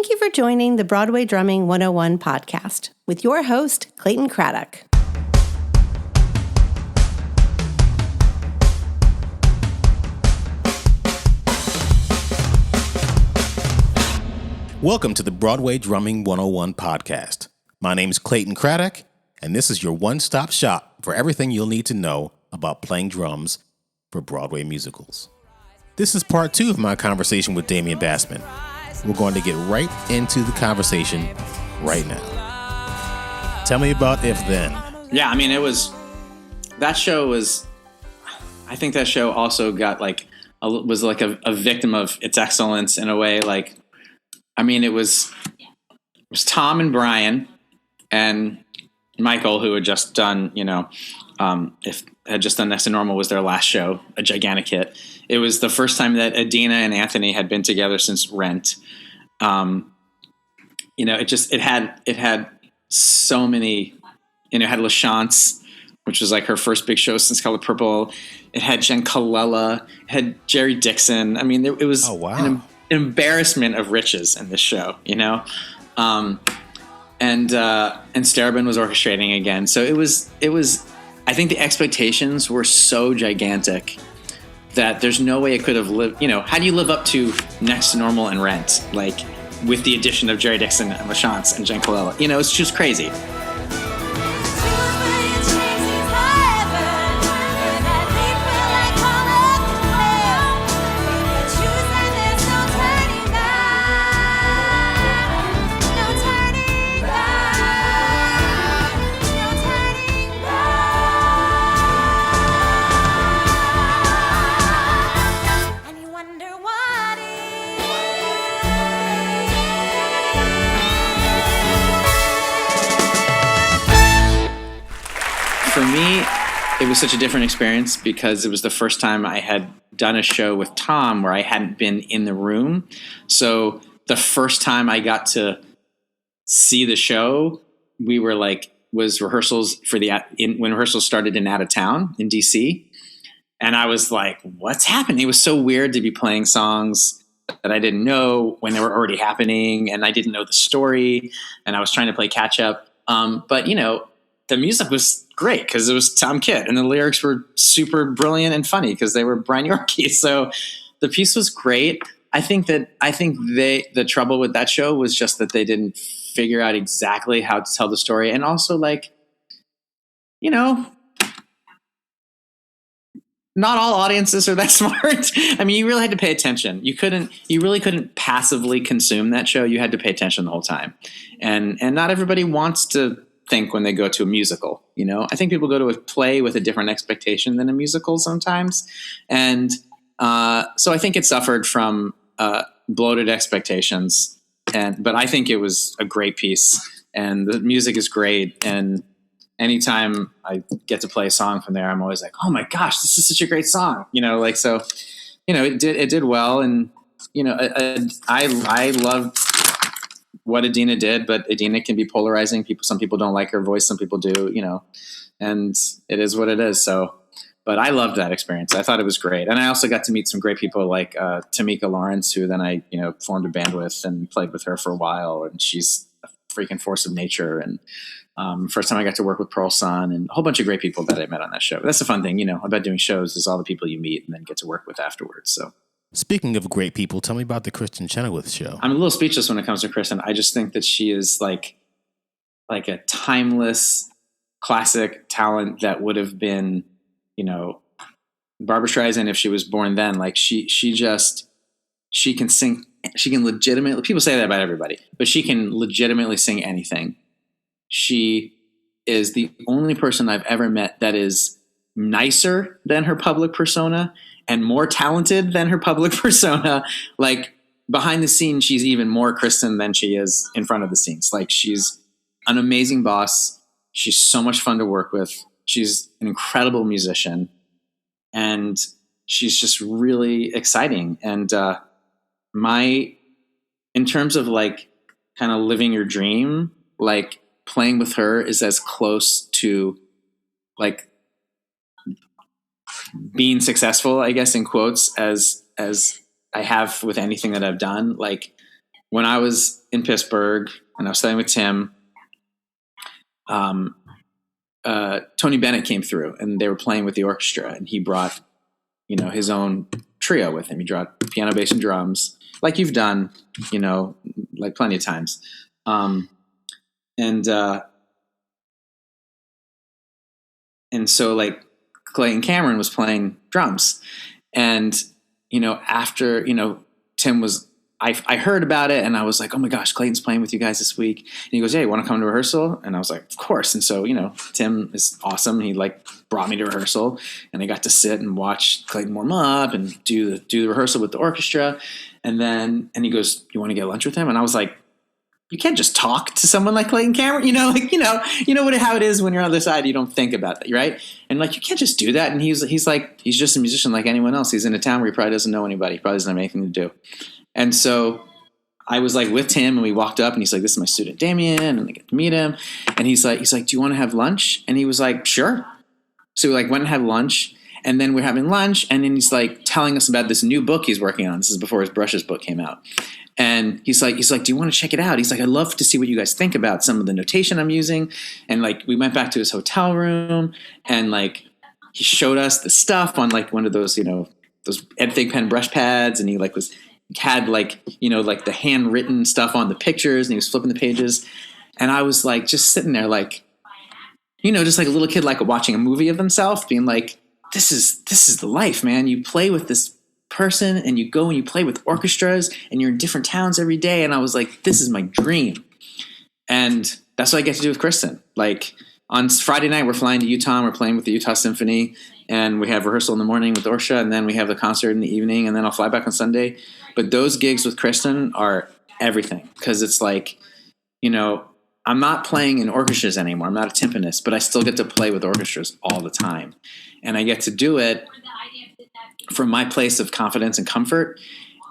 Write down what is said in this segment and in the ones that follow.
Thank you for joining the Broadway Drumming 101 podcast with your host, Clayton Craddock. Welcome to the Broadway Drumming 101 podcast. My name is Clayton Craddock, and this is your one-stop shop for everything you'll need to know about playing drums for Broadway musicals. This is part 2 of my conversation with Damien Bassman. We're going to get right into the conversation right now. Tell me about If Then. Yeah, I mean, I think that show also got was a victim of its excellence in a way. It was Tom and Brian and Michael, who had just done, had just done Next to Normal was their last show, a gigantic hit. It was the first time that Adina and Anthony had been together since Rent. It had so many, it had LaChance, which was like her first big show since Color Purple. It had Jen Colella, it had Jerry Dixon. I mean, it was an embarrassment of riches in this show, and Starobin was orchestrating again. So it was, I think the expectations were so gigantic that there's no way it could have lived. How do you live up to Next to Normal and Rent, with the addition of Jerry Dixon and LaChance and Jen Colella? It's just crazy. For me, it was such a different experience because it was the first time I had done a show with Tom where I hadn't been in the room. So the first time I got to see the show, we were was rehearsals for when rehearsals started in Out of Town in DC. And I was like, what's happening? It was so weird to be playing songs that I didn't know when they were already happening. And I didn't know the story and I was trying to play catch up. But the music was great because it was Tom Kitt and the lyrics were super brilliant and funny because they were Brian Yorkie. So the piece was great. I think the trouble with that show was just that they didn't figure out exactly how to tell the story. And also not all audiences are that smart. I mean, you really had to pay attention. You really couldn't passively consume that show. You had to pay attention the whole time. And not everybody wants to think when they go to a musical. I think people go to a play with a different expectation than a musical sometimes. And so I think it suffered from bloated expectations. But I think it was a great piece and the music is great. And anytime I get to play a song from there, I'm always like, oh my gosh, this is such a great song. It did well. And, I loved what Adina did, but Adina can be polarizing. Some people don't like her voice. Some people do, and it is what it is. So, but I loved that experience. I thought it was great. And I also got to meet some great people like Tamika Lawrence, who then I, formed a band with and played with her for a while. And she's a freaking force of nature. And first time I got to work with Pearl Sun and a whole bunch of great people that I met on that show. But that's the fun thing, about doing shows is all the people you meet and then get to work with afterwards. So. Speaking of great people, tell me about the Kristen Chenoweth show. I'm a little speechless when it comes to Kristen. I just think that she is like a timeless classic talent that would have been, Barbra Streisand if she was born then. She can sing. She can legitimately, people say that about everybody, but she can legitimately sing anything. She is the only person I've ever met that is nicer than her public persona and more talented than her public persona. Behind the scenes, she's even more Kristen than she is in front of the scenes. She's an amazing boss. She's so much fun to work with. She's an incredible musician and she's just really exciting. And, in terms of kind of living your dream, playing with her is as close to being successful, I guess, in quotes, as I have with anything that I've done. when I was in Pittsburgh and I was studying with Tim, Tony Bennett came through and they were playing with the orchestra, and he brought, his own trio with him. He brought piano, bass, and drums, like you've done, like plenty of times. And so like Clayton Cameron was playing drums, and, after, Tim was, I heard about it and I was like, oh my gosh, Clayton's playing with you guys this week. And he goes, yeah, you want to come to rehearsal? And I was like, of course. And so, Tim is awesome. He like brought me to rehearsal, and I got to sit and watch Clayton warm up and do the rehearsal with the orchestra. And he goes, you want to get lunch with him? And I was like, you can't just talk to someone like Clayton Cameron, how it is when you're on the other side, you don't think about that, right? And like, you can't just do that. And he's just a musician like anyone else. He's in a town where he probably doesn't know anybody. He probably doesn't have anything to do. And so I was like with Tim, and we walked up, and he's like, this is my student Damien, and I get to meet him. And he's like, do you want to have lunch? And he was like, sure. So we like went and had lunch, and then we're having lunch, and then he's like telling us about this new book he's working on. This is before his Brushes book came out. And he's like, do you want to check it out? He's like, I'd love to see what you guys think about some of the notation I'm using. And like, we went back to his hotel room, and like, he showed us the stuff on like one of those, those Ed Fig pen brush pads. And he like had like, like the handwritten stuff on the pictures, and he was flipping the pages. And I was like, just sitting there, like, just like a little kid, like watching a movie of himself, being like, this is the life, man. You play with this person, and you go and you play with orchestras, and you're in different towns every day. And I was like, this is my dream. And that's what I get to do with Kristen. Like on Friday night, we're flying to Utah, and we're playing with the Utah Symphony, and we have rehearsal in the morning with the orchestra, and then we have the concert in the evening, and then I'll fly back on Sunday. But those gigs with Kristen are everything, because it's like, I'm not playing in orchestras anymore. I'm not a timpanist, but I still get to play with orchestras all the time. And I get to do it from my place of confidence and comfort.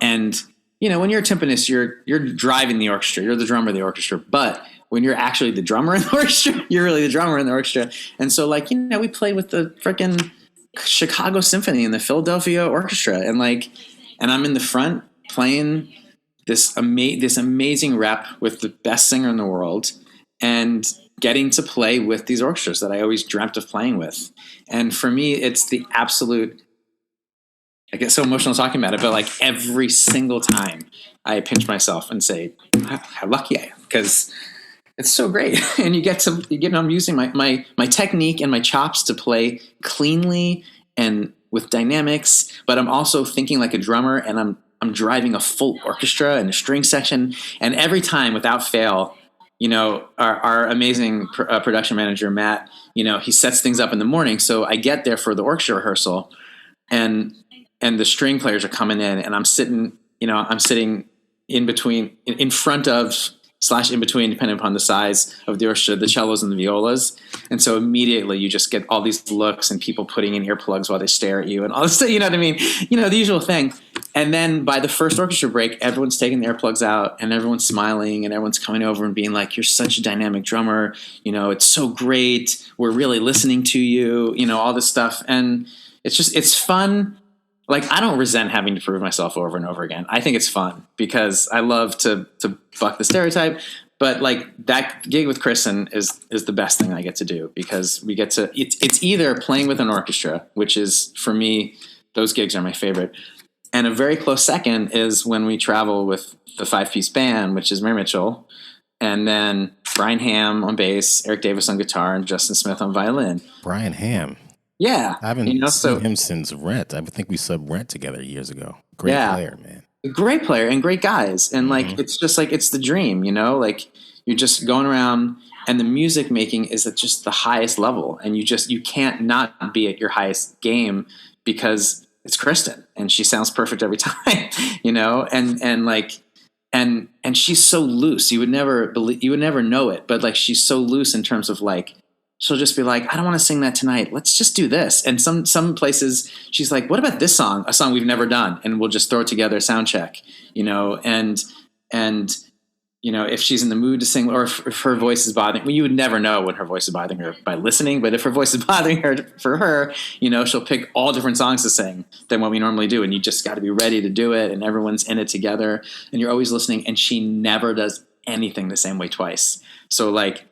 And, when you're a timpanist, you're driving the orchestra. You're the drummer of the orchestra. But when you're actually the drummer in the orchestra, you're really the drummer in the orchestra. And so, like, we played with the freaking Chicago Symphony and the Philadelphia Orchestra. And, like, and I'm in the front playing this amazing rep with the best singer in the world, and getting to play with these orchestras that I always dreamt of playing with. And for me, it's the absolute, I get so emotional talking about it, but like every single time I pinch myself and say, how lucky I am, because it's so great. And I'm using my technique and my chops to play cleanly and with dynamics, but I'm also thinking like a drummer, and I'm driving a full orchestra and a string section. And every time, without fail, our amazing production manager, Matt, he sets things up in the morning. So I get there for the orchestra rehearsal, and the string players are coming in, and I'm sitting in between, in front of / in between, depending upon the size of the orchestra, the cellos and the violas. And so immediately you just get all these looks and people putting in earplugs while they stare at you and all this stuff, you know what I mean? The usual thing. And then by the first orchestra break, everyone's taking the earplugs out, and everyone's smiling, and everyone's coming over and being like, you're such a dynamic drummer. It's so great. We're really listening to you, all this stuff. And it's fun. Like, I don't resent having to prove myself over and over again. I think it's fun because I love to buck the stereotype. But like, that gig with Kristen is the best thing I get to do, because we get to, it's either playing with an orchestra, which is, for me, those gigs are my favorite. And a very close second is when we travel with the 5-piece band, which is Mary Mitchell, and then Brian Ham on bass, Eric Davis on guitar, and Justin Smith on violin. Brian Ham. Yeah. I haven't seen him since Rent. I think we subbed Rent together years ago. Great player, man. Great player and great guys. And like, it's just like, it's the dream, like you're just going around, and the music making is at just the highest level. And you can't not be at your highest game, because it's Kristen, and she sounds perfect every time, and she's so loose. You would never know it, but like, she's so loose in terms of like, she'll just be like, I don't want to sing that tonight. Let's just do this. And some places she's like, what about this song? A song we've never done. And we'll just throw it together, sound check, and if she's in the mood to sing, or if her voice is bothering, well, you would never know when her voice is bothering her by listening. But if her voice is bothering her, for her, she'll pick all different songs to sing than what we normally do. And you just got to be ready to do it. And everyone's in it together and you're always listening. And she never does anything the same way twice. So like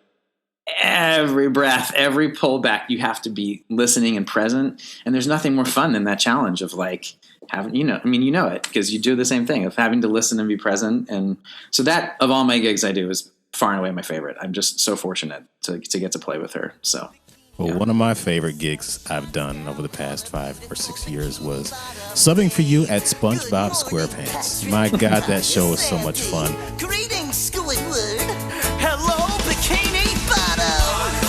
every breath, every pullback, you have to be listening and present. And there's nothing more fun than that challenge of like, having, it because you do the same thing of having to listen and be present. And so that of all my gigs I do is far and away my favorite. I'm just so fortunate to get to play with her. So, one of my favorite gigs I've done over the past 5 or 6 years was subbing for you at Spongebob Squarepants. My God, that show was so much fun. Greetings, Squidward. Hello, Bikini Bottom.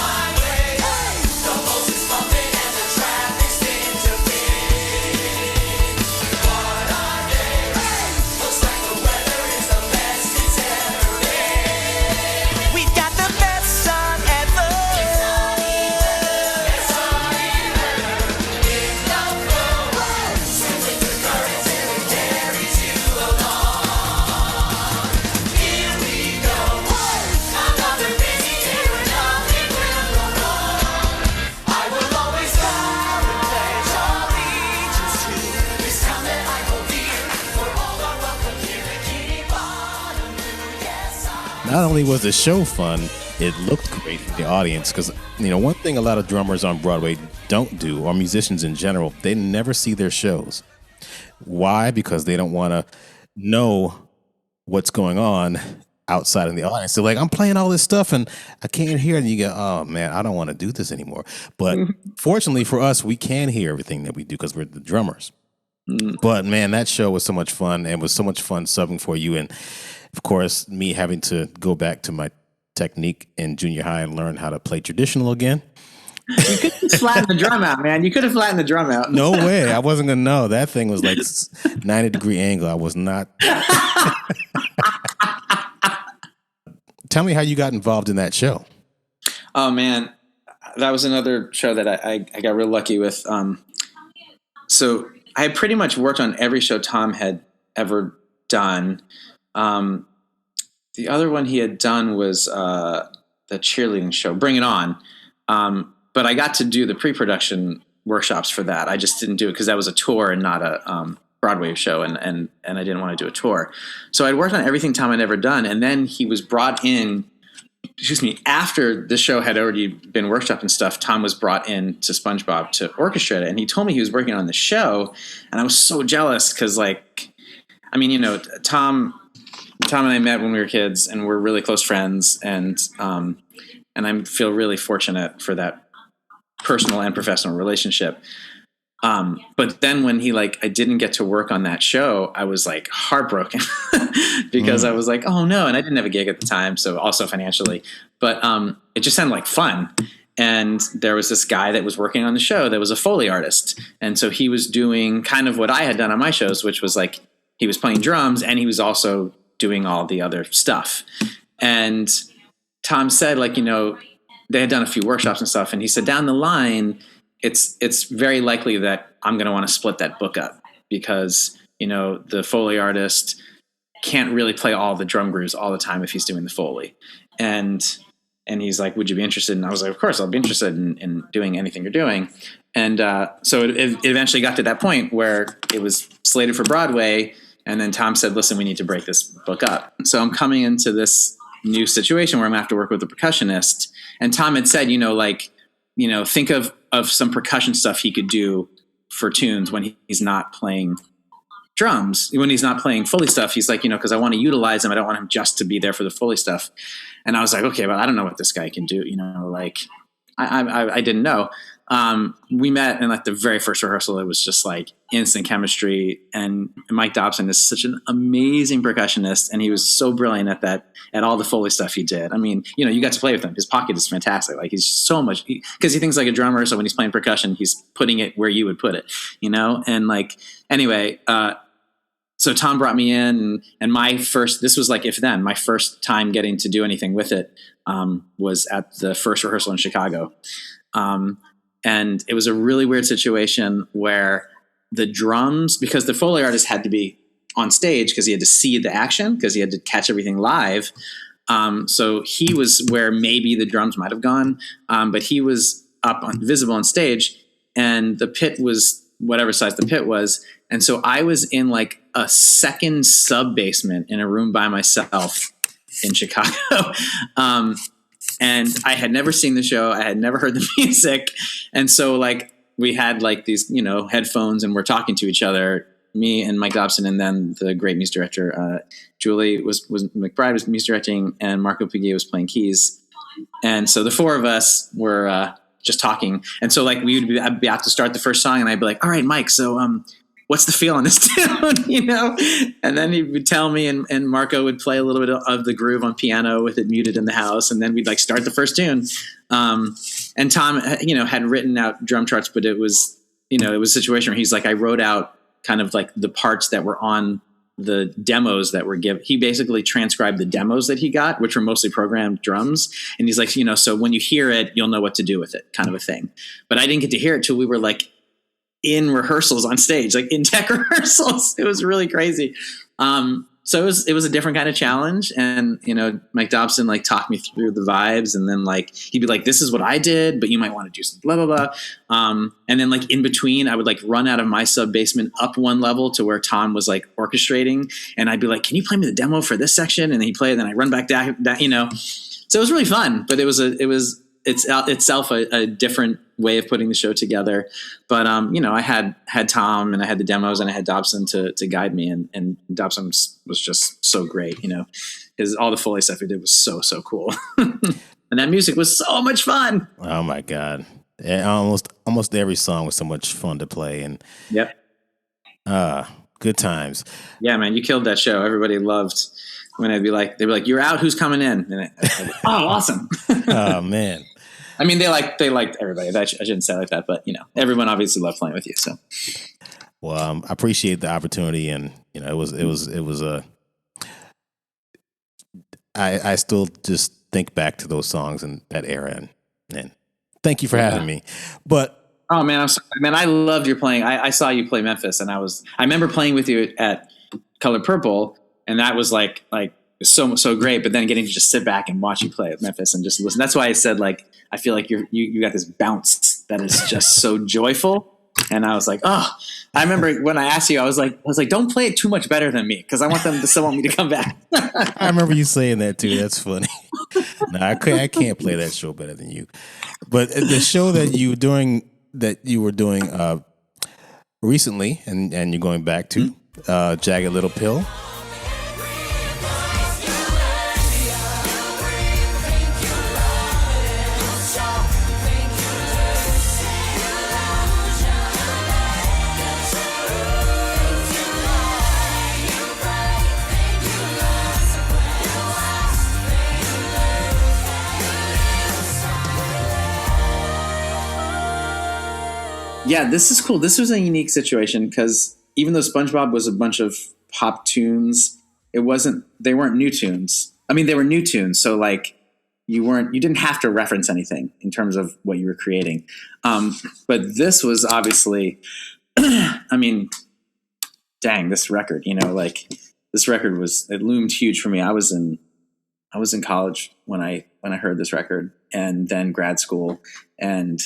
Not only was the show fun, it looked great for the audience because, one thing a lot of drummers on Broadway don't do, or musicians in general, they never see their shows. Why? Because they don't want to know what's going on outside in the audience. They're like, I'm playing all this stuff and I can't hear it. And you go, oh man, I don't want to do this anymore. But fortunately for us, we can hear everything that we do because we're the drummers. But man, that show was so much fun, and was so much fun subbing for you. And of course, me having to go back to my technique in junior high and learn how to play traditional again. You could have flattened the drum out, man. You could have flattened the drum out. No way. I wasn't going to know. That thing was like 90-degree angle. I was not. Tell me how you got involved in that show. Oh, man. That was another show that I got real lucky with. So I had pretty much worked on every show Tom had ever done. The other one he had done was the cheerleading show, Bring It On. But I got to do the pre-production workshops for that. I just didn't do it because that was a tour and not a Broadway show, and I didn't want to do a tour. So I'd worked on everything Tom had ever done, and then he was brought in. After the show had already been workshopped and stuff, Tom was brought in to SpongeBob to orchestrate it, and he told me he was working on the show, and I was so jealous because, Tom and I met when we were kids, and we're really close friends, and I feel really fortunate for that personal and professional relationship. But then when I didn't get to work on that show, I was like heartbroken because I was like, oh no. And I didn't have a gig at the time. So also financially, but, it just sounded like fun. And there was this guy that was working on the show that was a Foley artist. And so he was doing kind of what I had done on my shows, which was like, he was playing drums and he was also doing all the other stuff. And Tom said, they had done a few workshops and stuff. And he said, down the line, it's very likely that I'm going to want to split that book up because, the Foley artist can't really play all the drum grooves all the time if he's doing the Foley. And he's like, would you be interested? And I was like, of course I'll be interested in doing anything you're doing. And so it eventually got to that point where it was slated for Broadway. And then Tom said, listen, we need to break this book up. So I'm coming into this new situation where I'm going to have to work with a percussionist. And Tom had said, think of some percussion stuff he could do for tunes when he's not playing drums, when he's not playing Foley stuff. He's like, because I want to utilize him. I don't want him just to be there for the Foley stuff. And I was like, okay, well, I don't know what this guy can do. I didn't know. We met in the very first rehearsal. It was just instant chemistry. And Mike Dobson is such an amazing percussionist. And he was so brilliant at all the Foley stuff he did. I mean, you got to play with him. His pocket is fantastic. He's so much, because he thinks like a drummer. So when he's playing percussion, he's putting it where you would put it, and anyway, so Tom brought me in and this was If Then, my first time getting to do anything with it, was at the first rehearsal in Chicago. And it was a really weird situation where the drums, because the Foley artist had to be on stage because he had to see the action because he had to catch everything live. So he was where maybe the drums might have gone, but he was visible on stage, and the pit was whatever size the pit was. And so I was in like a second sub basement in a room by myself in Chicago. And I had never seen the show. I had never heard the music. And so like we had like these, headphones, and we're talking to each other, me and Mike Dobson, and then the great music director, Julie McBride was music directing, and Marco Piguet was playing keys. And so the four of us were just talking. And so like I'd be about to start the first song, and I'd be like, all right, Mike, so what's the feel on this tune, And then he would tell me, and Marco would play a little bit of the groove on piano with it muted in the house, and then we'd like start the first tune. And Tom, had written out drum charts, but it was a situation where he's like, I wrote out kind of like the parts that were on the demos that were given. He basically transcribed the demos that he got, which were mostly programmed drums. And he's like, so when you hear it, you'll know what to do with it, kind of a thing. But I didn't get to hear it till we were like in rehearsals on stage, like in tech rehearsals. It was really crazy. So it was a different kind of challenge. And, Mike Dobson like talked me through the vibes, and then like, he'd be like, this is what I did, but you might want to do some blah, blah, blah. And then like in between, I would like run out of my sub basement up one level to where Tom was like orchestrating. And I'd be like, can you play me the demo for this section? And then he'd play it, and then I run back down, So it was really fun, but it's itself a different way of putting the show together. But, I had Tom, and I had the demos, and I had Dobson to guide me. And Dobson was just so great. All the Foley stuff he did was so, so cool. And that music was so much fun. Oh my God. Almost every song was so much fun to play. And yep. Good times. Yeah, man, you killed that show. Everybody loved when they'd be like, you're out, who's coming in? And oh, awesome. Oh man. I mean, they liked everybody. I shouldn't say it like that, but everyone obviously loved playing with you. So, well, I appreciate the opportunity, and it was I still just think back to those songs and that era, and thank you for having me. But oh man, I loved your playing. I saw you play Memphis, and I remember playing with you at Color Purple, and that was like so great. But then getting to just sit back and watch you play at Memphis and just listen. That's why I said like, I feel like you got this bounce that is just so joyful. And I was like, oh, I remember when I asked you, I was like, don't play it too much better than me, because I want them to still want me to come back. I remember you saying that too. That's funny. No, I can't play that show better than you. But the show that you were doing recently, and you're going back to, Jagged Little Pill. Yeah, this is cool. This was a unique situation because even though SpongeBob was a bunch of pop tunes, they weren't new tunes. I mean, they were new tunes. So like you didn't have to reference anything in terms of what you were creating. But this was obviously, I mean, dang, this record, this record it loomed huge for me. I was in college when I heard this record, and then grad school, and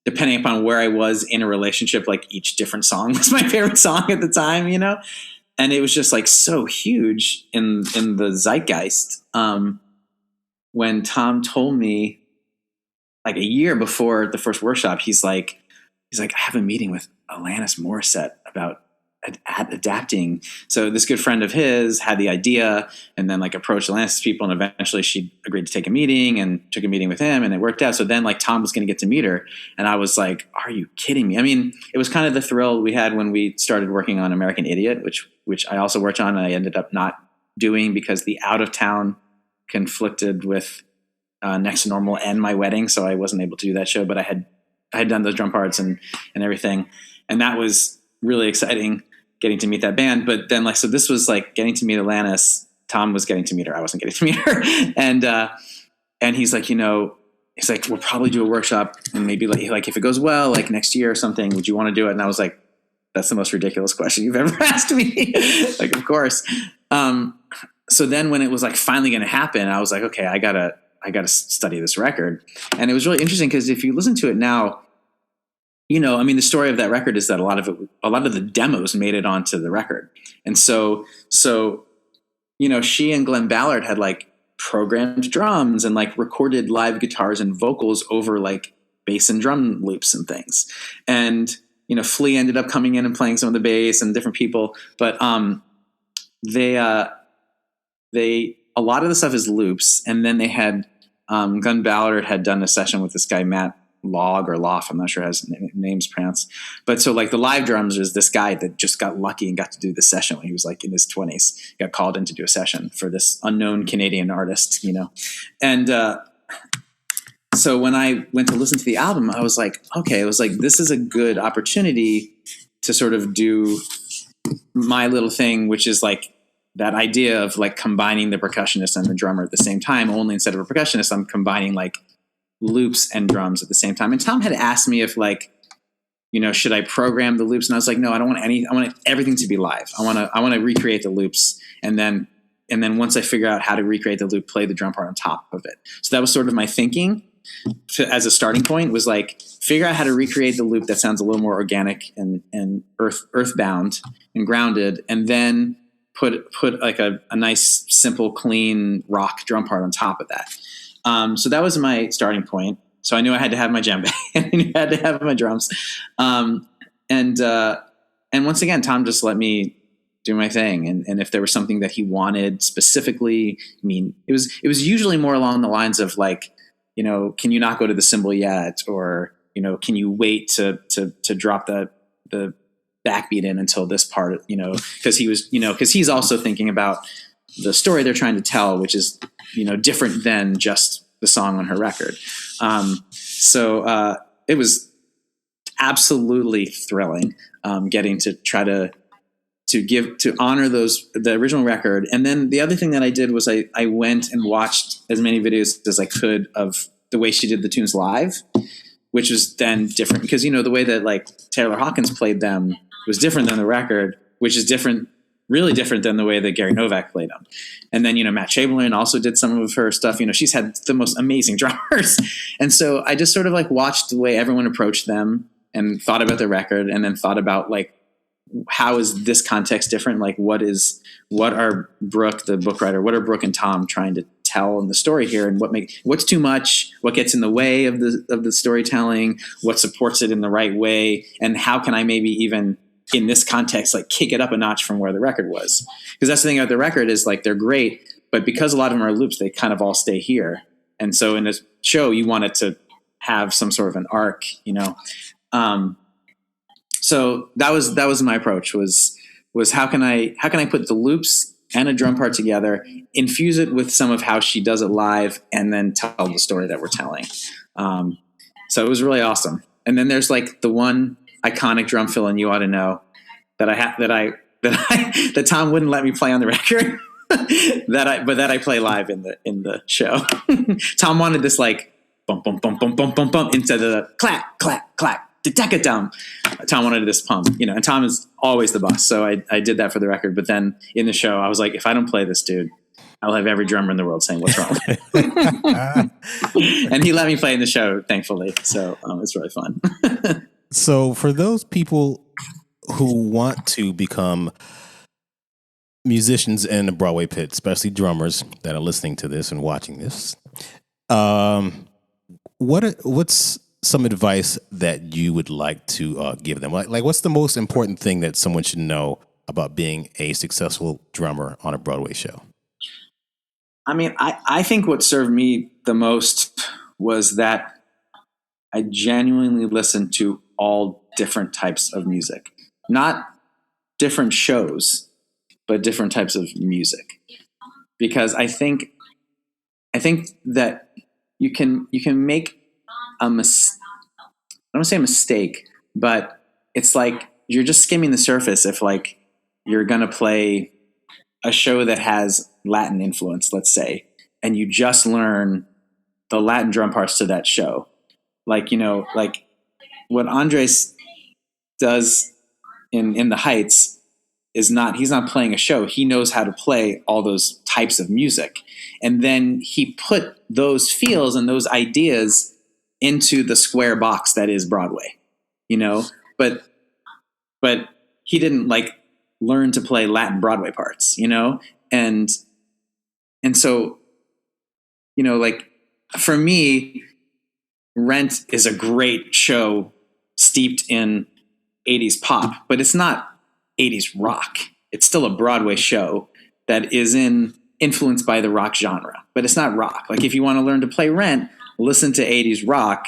depending upon where I was in a relationship, like each different song was my favorite song at the time, and it was just like so huge in the zeitgeist. When Tom told me like a year before the first workshop, he's like, I have a meeting with Alanis Morissette about adapting. So this good friend of his had the idea, and then like approached Alanis people, and eventually she agreed to take a meeting, and took a meeting with him, and it worked out. So then like Tom was going to get to meet her, and I was like, are you kidding me? I mean, it was kind of the thrill we had when we started working on American Idiot, which I also worked on, and I ended up not doing because the out of town conflicted with Next to Normal and my wedding, so I wasn't able to do that show. But I had done those drum parts and everything, and that was really exciting, getting to meet that band. But then so this was like getting to meet Alanis. Tom was getting to meet her. I wasn't getting to meet her. And he's like, we'll probably do a workshop, and maybe like if it goes well, like next year or something, would you want to do it? And I was like, that's the most ridiculous question you've ever asked me. Like, of course. So then when it was like finally going to happen, I was like, okay, I gotta study this record. And it was really interesting because if you listen to it now, the story of that record is that a lot of the demos made it onto the record. And so, she and Glenn Ballard had like programmed drums and like recorded live guitars and vocals over like bass and drum loops and things. And, Flea ended up coming in and playing some of the bass and different people, but, a lot of the stuff is loops. And then they had, Glenn Ballard had done a session with this guy, Matt Log or Loff. I'm not sure how his name's pronounced, but so like the live drums is this guy that just got lucky and got to do the session when he was like in his 20s, got called in to do a session for this unknown Canadian artist, and, so when I went to listen to the album, I was like, okay, this is a good opportunity to sort of do my little thing, which is like that idea of like combining the percussionist and the drummer at the same time, only instead of a percussionist, I'm combining like loops and drums at the same time. And Tom had asked me if like, should I program the loops? And I was like, no, I don't want I want everything to be live. I want to recreate the loops. And then once I figure out how to recreate the loop, play the drum part on top of it. So that was sort of my thinking as a starting point, was like, figure out how to recreate the loop that sounds a little more organic and earthbound and grounded. And then put like a nice, simple, clean rock drum part on top of that. So that was my starting point. So I knew I had to have my djembe and I knew I had to have my drums. And once again, Tom just let me do my thing. And if there was something that he wanted specifically, it was usually more along the lines of like, can you not go to the cymbal yet? Or, can you wait to drop the backbeat in until this part, cause he's also thinking about the story they're trying to tell, which is, different than just the song on her record. So it was absolutely thrilling, getting to try to honor the original record. And then the other thing that I did was I went and watched as many videos as I could of the way she did the tunes live, which was then different because, the way that like Taylor Hawkins played them was different than the record, which is really different than the way that Gary Novak played them. And then, Matt Chamberlain also did some of her stuff. She's had the most amazing drummers. And so I just sort of like watched the way everyone approached them and thought about the record and then thought about like, how is this context different? Like what are Brooke, the book writer, what are Brooke and Tom trying to tell in the story here? And what's too much, what gets in the way of the storytelling, what supports it in the right way? And how can I maybe even in this context, like kick it up a notch from where the record was? Because that's the thing about the record is like, they're great, but because a lot of them are loops, they kind of all stay here. And so in this show, you want it to have some sort of an arc, so that was my approach was how can I put the loops and a drum part together, infuse it with some of how she does it live, and then tell the story that we're telling. So it was really awesome. And then there's like the one iconic drum fill in You Ought to Know that Tom wouldn't let me play on the record, that I play live in the show. Tom wanted this like bump bump bump bump bump bump bump instead of the clack clack clack. Tom wanted this pump, and Tom is always the boss. So I did that for the record. But then in the show, I was like, if I don't play this dude, I'll have every drummer in the world saying, what's wrong? And he let me play in the show, thankfully. So it's really fun. So for those people who want to become musicians in the Broadway pit, especially drummers that are listening to this and watching this, what's some advice that you would like to give them? Like what's the most important thing that someone should know about being a successful drummer on a Broadway show? I think what served me the most was that I genuinely listened to all different types of music, not different shows, but different types of music. Because I think that you can make I don't want to say a mistake, but it's like you're just skimming the surface if like you're going to play a show that has Latin influence, let's say, and you just learn the Latin drum parts to that show. Like, like what Andres does in the Heights he's not playing a show. He knows how to play all those types of music. And then he put those feels and those ideas into the square box that is Broadway, but he didn't like learn to play Latin Broadway parts, and so, like for me, Rent is a great show steeped in 80s pop, but it's not 80s rock. It's still a Broadway show that is influenced by the rock genre, but it's not rock. Like if you want to learn to play Rent, listen to 80s rock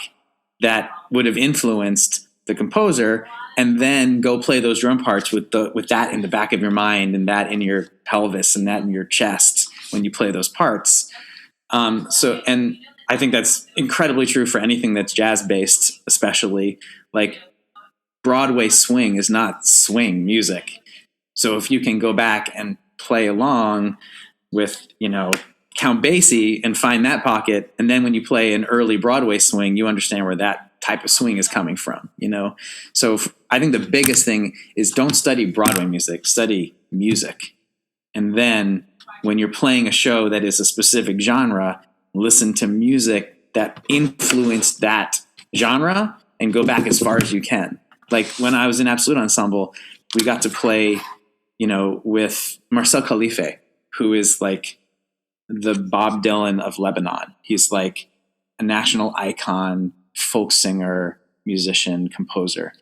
that would have influenced the composer, and then go play those drum parts with that in the back of your mind and that in your pelvis and that in your chest when you play those parts. And I think that's incredibly true for anything that's jazz based, especially like Broadway swing is not swing music. So if you can go back and play along with, Count Basie and find that pocket, and then when you play an early Broadway swing, you understand where that type of swing is coming from, So I think the biggest thing is don't study Broadway music, study music. And then when you're playing a show that is a specific genre, listen to music that influenced that genre and go back as far as you can. Like when I was in Absolute Ensemble, we got to play, with Marcel Khalife, who is like the Bob Dylan of Lebanon. He's like a national icon, folk singer, musician, composer.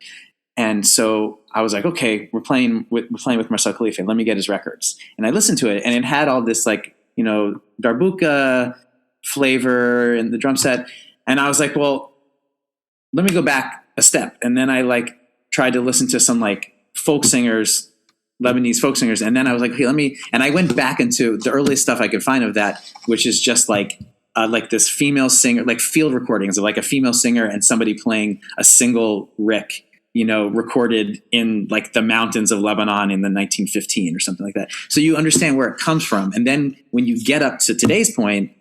And so I was like, okay, we're playing with Marcel Khalife. Let me get his records. And I listened to it, and it had all this like, darbuka flavor in the drum set. And I was like, well, let me go back a step. And then I like tried to listen to some like folk singers, Lebanese folk singers. And then I was like, okay, and I went back into the earliest stuff I could find of that, which is just like this female singer, like field recordings of like a female singer and somebody playing a single rick, recorded in like the mountains of Lebanon in the 1915 or something like that. So you understand where it comes from. And then when you get up to today's point,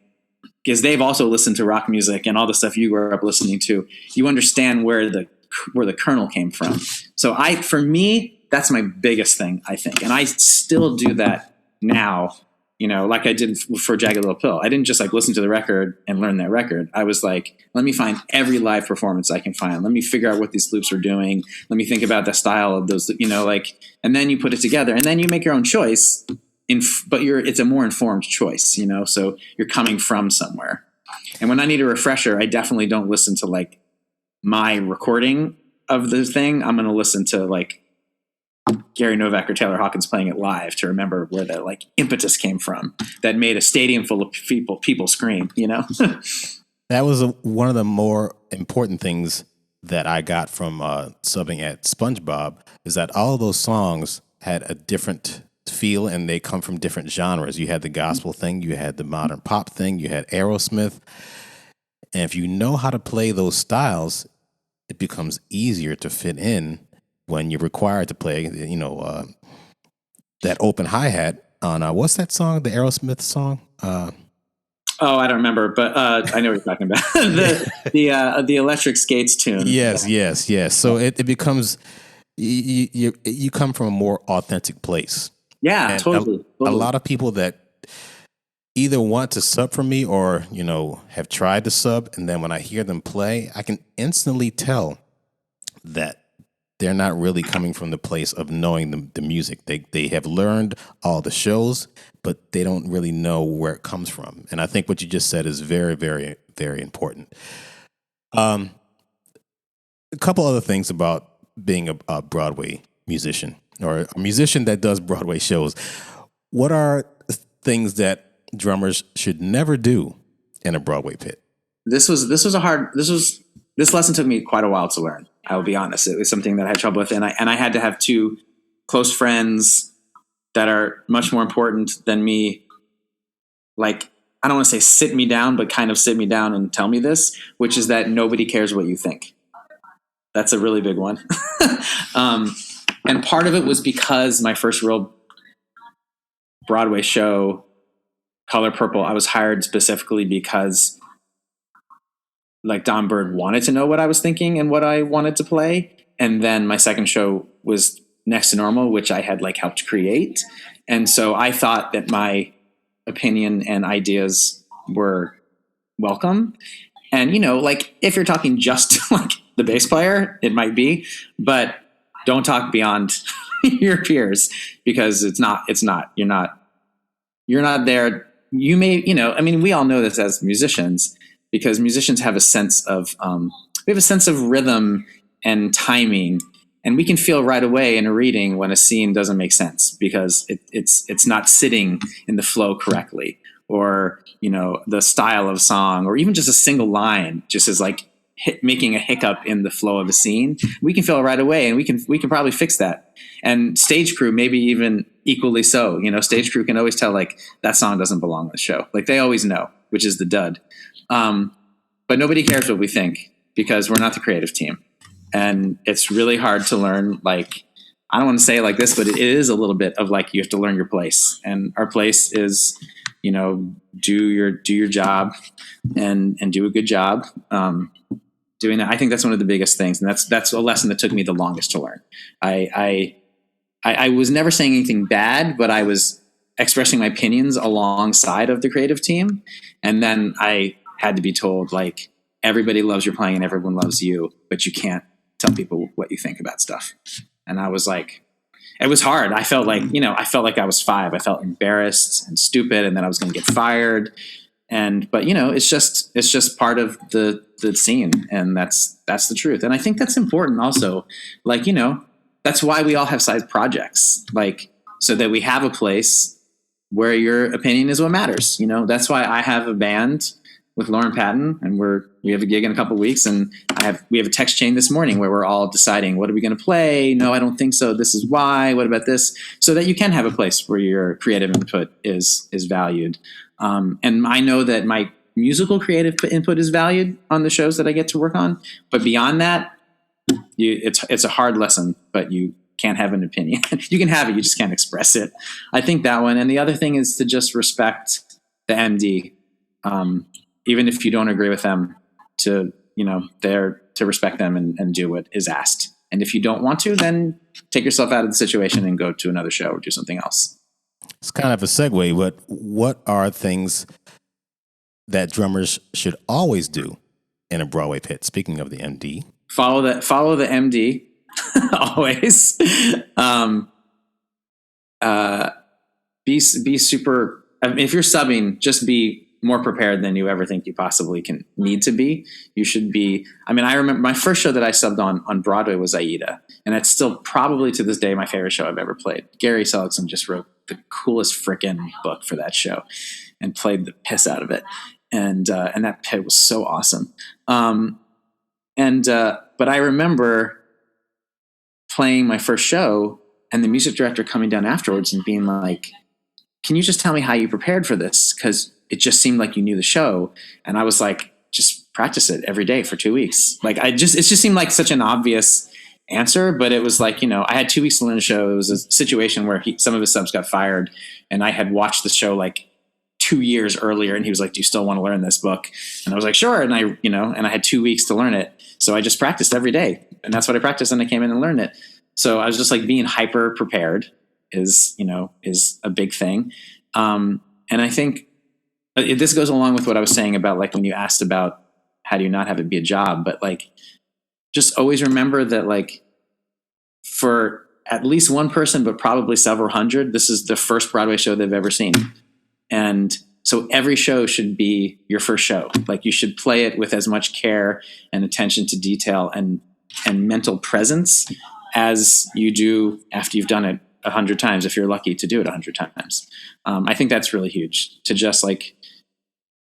because they've also listened to rock music and all the stuff you grew up listening to, you understand where the kernel came from. So for me, that's my biggest thing, I think. And I still do that now, like I did for Jagged Little Pill. I didn't just like listen to the record and learn that record. I was like, let me find every live performance I can find. Let me figure out what these loops are doing. Let me think about the style of those, and then you put it together and then you make your own choice. But it's a more informed choice, so you're coming from somewhere. And when I need a refresher, I definitely don't listen to like my recording of the thing. I'm going to listen to like Gary Novak or Taylor Hawkins playing it live to remember where the like impetus came from that made a stadium full of people scream, That was one of the more important things that I got from subbing at SpongeBob is that all of those songs had a different feel and they come from different genres. You had the gospel thing, you had the modern pop thing, you had Aerosmith. And if you know how to play those styles, it becomes easier to fit in when you're required to play, that open hi-hat on, what's that song, the Aerosmith song? I don't remember, but I know what you're talking about. the Electric Skates tune. Yes. So it becomes, you come from a more authentic place. Yeah, and totally. A lot of people that either want to sub for me or, have tried to sub, and then when I hear them play, I can instantly tell that they're not really coming from the place of knowing the music. They have learned all the shows, but they don't really know where it comes from. And I think what you just said is very, very, very important. A couple other things about being a Broadway musician or a musician that does Broadway shows. What are things that drummers should never do in a Broadway pit? This lesson took me quite a while to learn. I will be honest. It was something that I had trouble with. And I had to have two close friends that are much more important than me. Like, I don't want to say sit me down, but kind of sit me down and tell me this, which is that nobody cares what you think. That's a really big one. And part of it was because my first real Broadway show, Color Purple, I was hired specifically because like Don Bird wanted to know what I was thinking and what I wanted to play. And then my second show was Next to Normal, which I had like helped create. And so I thought that my opinion and ideas were welcome. And, like if you're talking just like the bass player, it might be, but don't talk beyond your peers, because you're not there. You may, we all know this as musicians, because musicians have a sense of, we have a sense of rhythm and timing, and we can feel right away in a reading when a scene doesn't make sense because it's not sitting in the flow correctly, or, the style of song, or even just a single line just is like making a hiccup in the flow of a scene. We can feel it right away, and we can probably fix that. And stage crew, maybe even equally so. Stage crew can always tell like that song doesn't belong on the show. Like they always know, which is the dud. But nobody cares what we think because we're not the creative team. And it's really hard to learn. Like, I don't want to say it like this, but it is a little bit of like, you have to learn your place, and our place is, do your job and do a good job. Doing that. I think that's one of the biggest things. And that's a lesson that took me the longest to learn. I was never saying anything bad, but I was expressing my opinions alongside of the creative team. And then I had to be told like, everybody loves your playing and everyone loves you, but you can't tell people what you think about stuff. And I was like, it was hard. I felt like, I was 5. I felt embarrassed and stupid, and then I was going to get fired. But it's just part of the scene, and that's the truth. And I think that's important also. Like, that's why we all have side projects, like, so that we have a place where your opinion is what matters. That's why I have a band with Lauren Patton, and we have a gig in a couple of weeks, and we have a text chain this morning where we're all deciding, what are we going to play? No, I don't think so. This is why. What about this? So that you can have a place where your creative input is valued. And I know that my musical creative input is valued on the shows that I get to work on. But beyond that, it's a hard lesson, but you can't have an opinion. You can have it, you just can't express it. I think that one. And the other thing is to just respect the MD. Even if you don't agree with them, to respect them and do what is asked. And if you don't want to, then take yourself out of the situation and go to another show or do something else. It's kind of a segue, but what are things that drummers should always do in a Broadway pit? Speaking of the MD, follow the MD always. Be super. I mean, if you're subbing, just be more prepared than you ever think you possibly need to be. You should be. I mean, I remember my first show that I subbed on Broadway was Aida, and that's still probably to this day my favorite show I've ever played. Gary Seligson just wrote the coolest frickin' book for that show and played the piss out of it. And that pit was so awesome. But I remember playing my first show and the music director coming down afterwards and being like, can you just tell me how you prepared for this? Because it just seemed like you knew the show. And I was like, just practice it every day for 2 weeks. Like it just seemed like such an obvious answer, but it was like, I had 2 weeks to learn the show. It was a situation where some of his subs got fired, and I had watched the show like 2 years earlier, and he was like, do you still want to learn this book? And I was like, sure. And I had 2 weeks to learn it. So I just practiced every day, and that's what I practiced. And I came in and learned it. So I was just like, being hyper prepared is a big thing. And I think this goes along with what I was saying about like, when you asked about how do you not have it be a job, but like, just always remember that like, for at least one person, but probably several hundred, this is the first Broadway show they've ever seen. And so every show should be your first show. Like, you should play it with as much care and attention to detail and mental presence as you do after you've done it 100 times, if you're lucky to do it 100 times. I think that's really huge, to just like,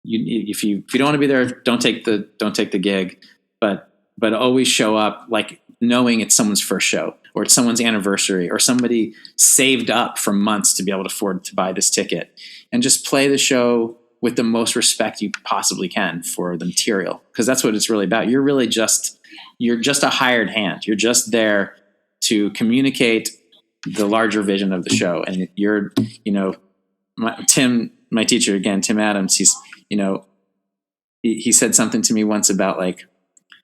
if you don't want to be there, don't take the gig, but always show up like knowing it's someone's first show, or it's someone's anniversary, or somebody saved up for months to be able to afford to buy this ticket, and just play the show with the most respect you possibly can for the material. Because that's what it's really about. You're just a hired hand. You're just there to communicate the larger vision of the show. And my teacher again, Tim Adams, he said something to me once about like,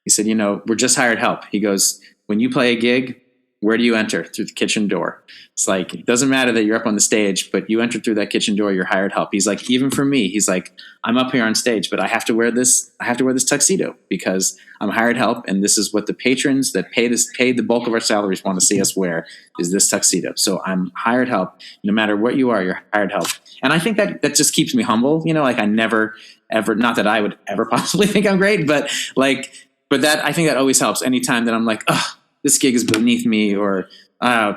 he said, we're just hired help. He goes, when you play a gig, where do you enter? Through the kitchen door. It's like, it doesn't matter that you're up on the stage, but you enter through that kitchen door, you're hired help. He's like, even for me, he's like, I'm up here on stage, but I have to wear this tuxedo because I'm hired help. And this is what the patrons that pay the bulk of our salaries want to see us wear, is this tuxedo. So I'm hired help. No matter what you are, you're hired help. And I think that just keeps me humble. Like I never, ever, not that I would ever possibly think I'm great, but that, I think that always helps. Anytime that I'm like, oh, this gig is beneath me, or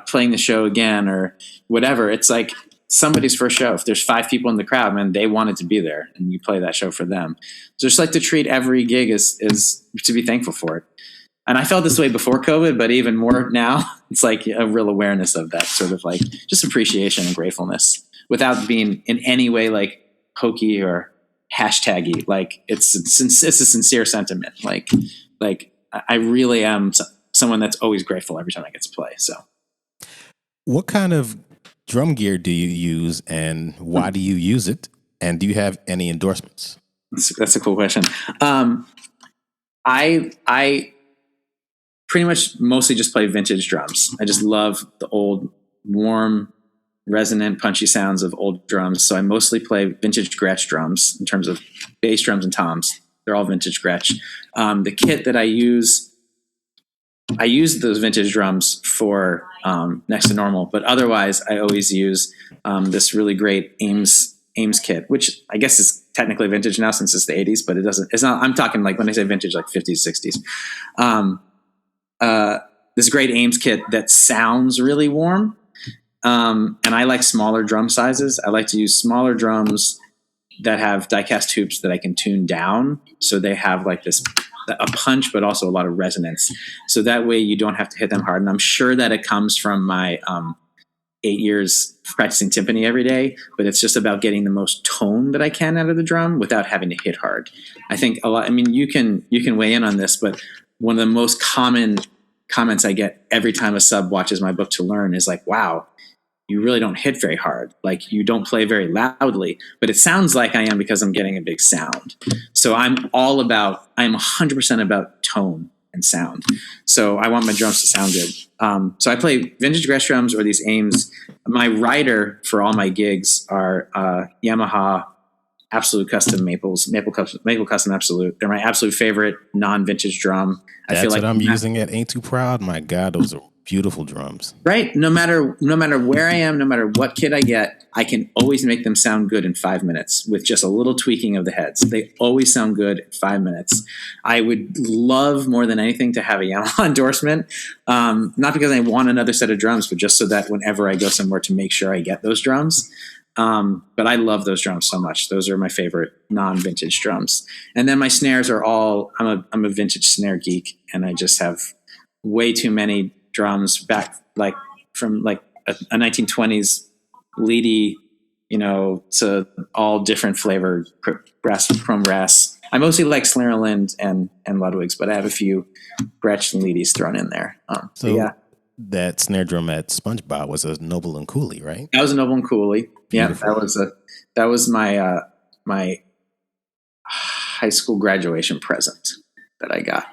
playing the show again, or whatever. It's like somebody's first show. If there's 5 people in the crowd, man, they wanted to be there, and you play that show for them. So just like to treat every gig as to be thankful for it. And I felt this way before COVID, but even more now. It's like a real awareness of that sort of like just appreciation and gratefulness, without being in any way like hokey or hashtaggy. Like it's a sincere sentiment. Like I really am someone that's always grateful every time I get to play. So, what kind of drum gear do you use, and why do you use it? And do you have any endorsements? That's a cool question. I pretty much mostly just play vintage drums. I just love the old, warm, resonant, punchy sounds of old drums. So I mostly play vintage Gretsch drums in terms of bass drums and toms. They're all vintage Gretsch. The kit that I use those vintage drums for Next to Normal, but otherwise I always use this really great Ames kit, which I guess is technically vintage now since it's the 80s, but it's not, I'm talking like when I say vintage, like 50s, 60s. This great Ames kit that sounds really warm. And I like smaller drum sizes. I like to use smaller drums that have die-cast hoops that I can tune down, so they have like a punch, but also a lot of resonance. So that way you don't have to hit them hard. And I'm sure that it comes from my 8 years practicing timpani every day, but it's just about getting the most tone that I can out of the drum without having to hit hard. I think you can weigh in on this, but one of the most common comments I get every time a sub watches my book to learn is like, wow, you really don't hit very hard. Like you don't play very loudly, but it sounds like I am because I'm getting a big sound. So I'm 100% about tone and sound. So I want my drums to sound good. So I play vintage Gretsch drums or these Ames. My rider for all my gigs are Yamaha Absolute Custom Maple Custom Absolute. They're my absolute favorite non-vintage drum. That's I feel like what I'm using at Ain't Too Proud. My God, those are beautiful drums. Right. No matter where I am, no matter what kit I get, I can always make them sound good in 5 minutes with just a little tweaking of the heads. They always sound good in 5 minutes. I would love more than anything to have a Yamaha endorsement. Not because I want another set of drums, but just so that whenever I go somewhere to make sure I get those drums. But I love those drums so much. Those are my favorite non-vintage drums. And then my snares are all, I'm a vintage snare geek, and I just have way too many drums back like from like a 1920s leady, to all different flavored chrome brass. I mostly like Snarland and Ludwig's, but I have a few Gretsch and Leadys thrown in there. So yeah. That snare drum at SpongeBob was a Noble and Cooley, right? That was a Noble and Cooley. Beautiful. Yeah, that was my my high school graduation present that I got.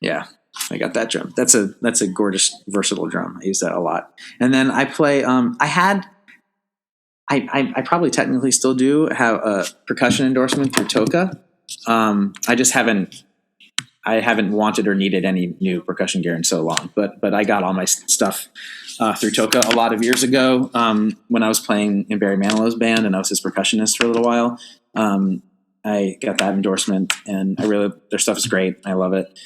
Yeah, I got that drum. That's a gorgeous, versatile drum. I use that a lot. And then I play. I probably technically still do have a percussion endorsement through Toka. I just haven't wanted or needed any new percussion gear in so long, but I got all my stuff through Toka a lot of years ago when I was playing in Barry Manilow's band and I was his percussionist for a little while. I got that endorsement, and their stuff is great. I love it.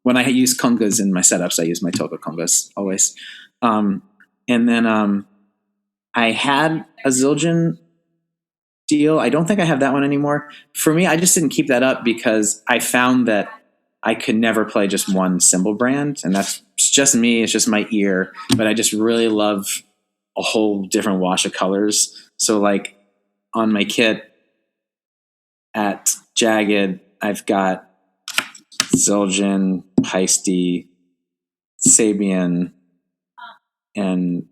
When I use congas in my setups, I use my Toka congas always. And then I had a Zildjian deal. I don't think I have that one anymore. For me, I just didn't keep that up because I found that I could never play just one cymbal brand, and that's just me. It's just my ear, but I just really love a whole different wash of colors. So like on my kit at Jagged, I've got Zildjian, Heisty, Sabian, and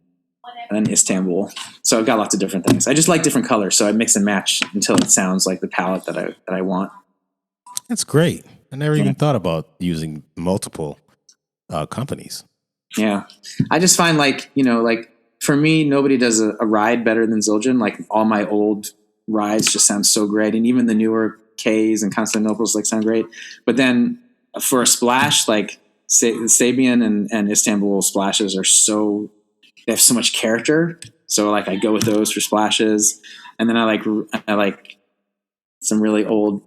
Istanbul. So I've got lots of different things. I just like different colors, so I mix and match until it sounds like the palette that I want. That's great. I never even thought about using multiple companies. Yeah. I just find like, like for me, nobody does a ride better than Zildjian. Like all my old rides just sound so great. And even the newer K's and Constantinople's like sound great. But then for a splash, like Sabian and Istanbul splashes they have so much character. So like I go with those for splashes. And then I like some really old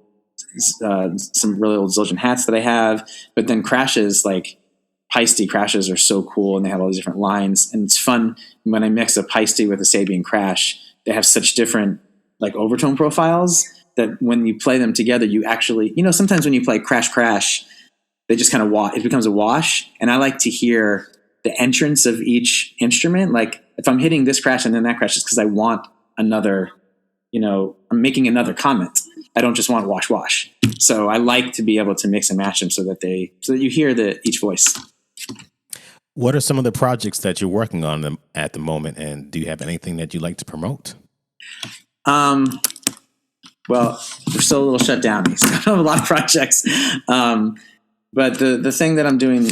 Zildjian hats that I have, but then crashes, like Peisty crashes are so cool, and they have all these different lines, and it's fun when I mix a Peisty with a Sabian crash. They have such different like overtone profiles that when you play them together, you actually, sometimes when you play crash, they just kind of it becomes a wash. And I like to hear the entrance of each instrument. Like if I'm hitting this crash and then that crash, it's because I want another, I'm making another comment. I don't just want wash. So I like to be able to mix and match them so that you hear each voice. What are some of the projects that you're working on at the moment, and do you have anything that you'd like to promote? Well, we're still a little shut down. So I don't have a lot of projects. But the thing that I'm doing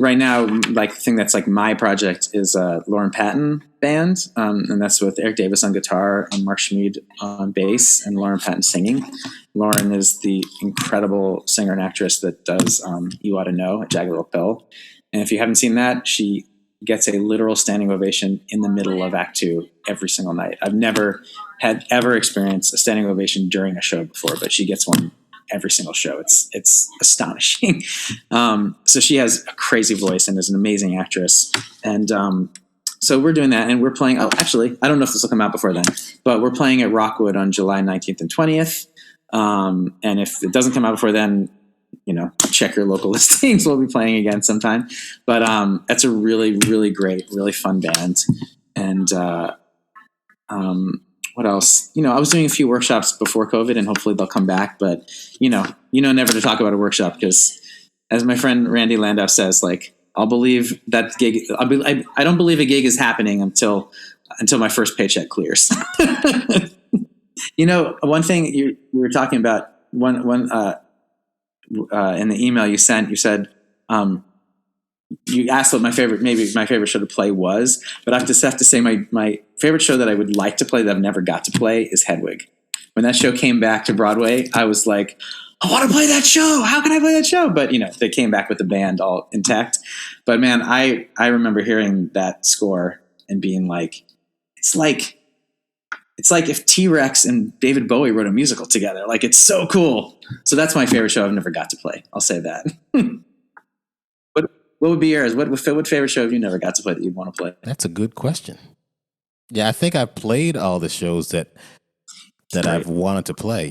right now, like the thing that's like my project, is Lauren Patton Band, and that's with Eric Davis on guitar and Mark Schmid on bass and Lauren Patton singing. Lauren is the incredible singer and actress that does You Ought to Know at Jagged Little Pill. And if you haven't seen that, she gets a literal standing ovation in the middle of Act 2 every single night. I've never had ever experienced a standing ovation during a show before, but she gets one every single show. It's astonishing. So she has a crazy voice and is an amazing actress. And so we're doing that, and we're playing. Oh, actually, I don't know if this will come out before then, but we're playing at Rockwood on July 19th and 20th. And if it doesn't come out before then, check your local listings. We'll be playing again sometime. But that's a really, really great, really fun band. And what else? I was doing a few workshops before COVID, and hopefully they'll come back. But never to talk about a workshop, because, as my friend Randy Landau says, like, I'll believe that gig. I don't believe a gig is happening until my first paycheck clears. One thing we were talking about in the email you sent, you said you asked what my favorite show to play was, but I have to say my favorite show that I would like to play that I've never got to play is Hedwig. When that show came back to Broadway, I was like, I want to play that show. How can I play that show? But they came back with the band all intact. But man, I remember hearing that score and being like, it's like if T-Rex and David Bowie wrote a musical together. Like, it's so cool. So that's my favorite show I've never got to play. I'll say that. What would be yours? What favorite show have you never got to play that you'd want to play? That's a good question. Yeah, I think I played all the shows that I've wanted to play.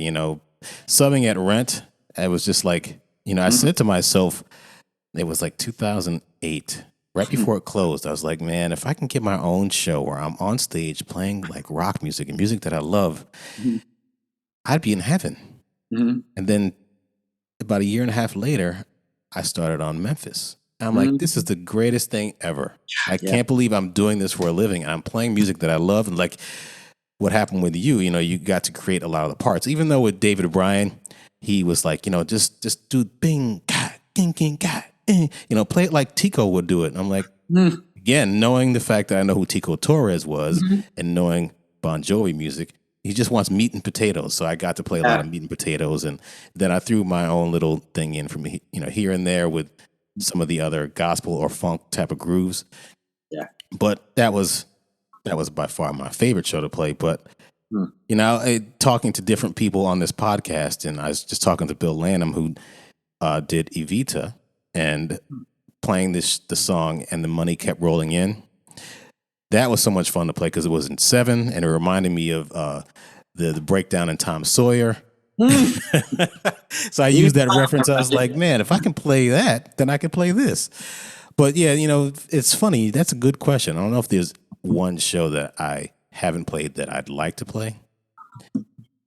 Subbing at Rent, I was just like, I said to myself, it was like 2008, right before it closed. I was like, man, if I can get my own show where I'm on stage playing like rock music and music that I love, I'd be in heaven. Mm-hmm. And then about a year and a half later, I started on Memphis. I'm like, this is the greatest thing ever. I can't believe I'm doing this for a living. I'm playing music that I love. And like what happened with you, you got to create a lot of the parts. Even though with David O'Brien, he was like, just do bing, ga, ding, ding, ga, play it like Tico would do it. And I'm like, again, knowing the fact that I know who Tico Torres was and knowing Bon Jovi music, he just wants meat and potatoes. So I got to play a lot of meat and potatoes. And then I threw my own little thing in from, here and there with some of the other gospel or funk type of grooves. Yeah. But that was by far my favorite show to play. But, talking to different people on this podcast, and I was just talking to Bill Lanham, who did Evita, and playing the song And the Money Kept Rolling In. That was so much fun to play because it was in 7, and it reminded me of the breakdown in Tom Sawyer. So I used that reference. I was like, man, if I can play that, then I can play this. But yeah, it's funny. That's a good question. I don't know if there's one show that I haven't played that I'd like to play.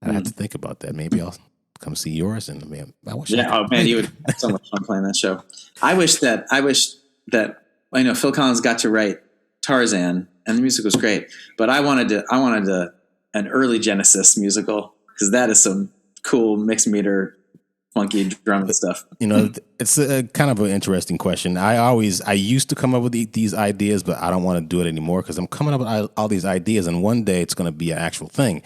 I'd have to think about that. Maybe I'll come see yours. And man, I wish. Yeah, you would have so much fun playing that show. I wish that Phil Collins got to write Tarzan, and the music was great. But I wanted an early Genesis musical, because that is some cool mixed meter funky drum stuff. It's a kind of an interesting question. I used to come up with these ideas, but I don't want to do it anymore because I'm coming up with all these ideas, and one day it's going to be an actual thing.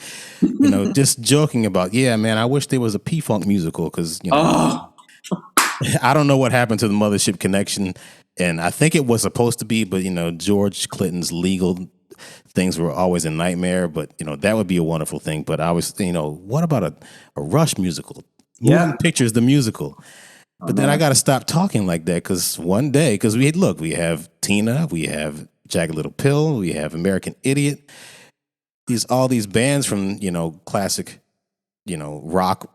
Just joking about, yeah, man, I wish there was a P-Funk musical because, I don't know what happened to the Mothership Connection, and I think it was supposed to be, but, George Clinton's legal things were always a nightmare, but, that would be a wonderful thing. But I was, what about a Rush musical? Moving Pictures, the musical. But then I got to stop talking like that because one day, because we have Tina, we have Jagged Little Pill, we have American Idiot. All these bands from, classic, rock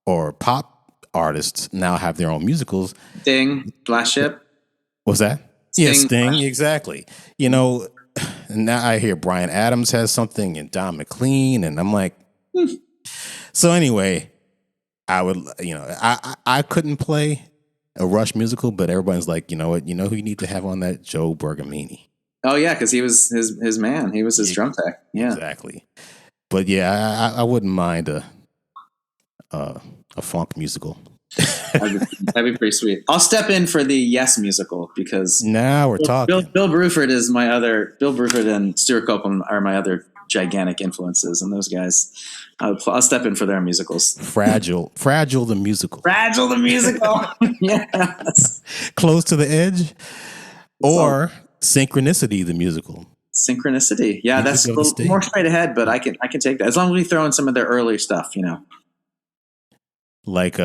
or pop artists now have their own musicals. Sting, Last Ship. What's that? Sting, exactly. And now I hear Bryan Adams has something and Don McLean, and I'm like, So anyway, I would, I couldn't play a Rush musical, but everybody's like, you know what? You know who you need to have on that? Joe Bergamini. Oh yeah, because he was his man. He was his drum tech. Yeah, exactly. But yeah, I wouldn't mind a funk musical. that'd be pretty sweet. I'll step in for the Yes musical because now we're talking. Bill Bruford is my other. Bill Bruford and Stuart Copeland are my other gigantic influences, and those guys, I'll step in for their musicals. Fragile the musical. Fragile the musical. Yes. Close to the Edge, or Synchronicity the musical. Synchronicity, yeah, that's a little more straight ahead, but I can take that as long as we throw in some of their early stuff, Like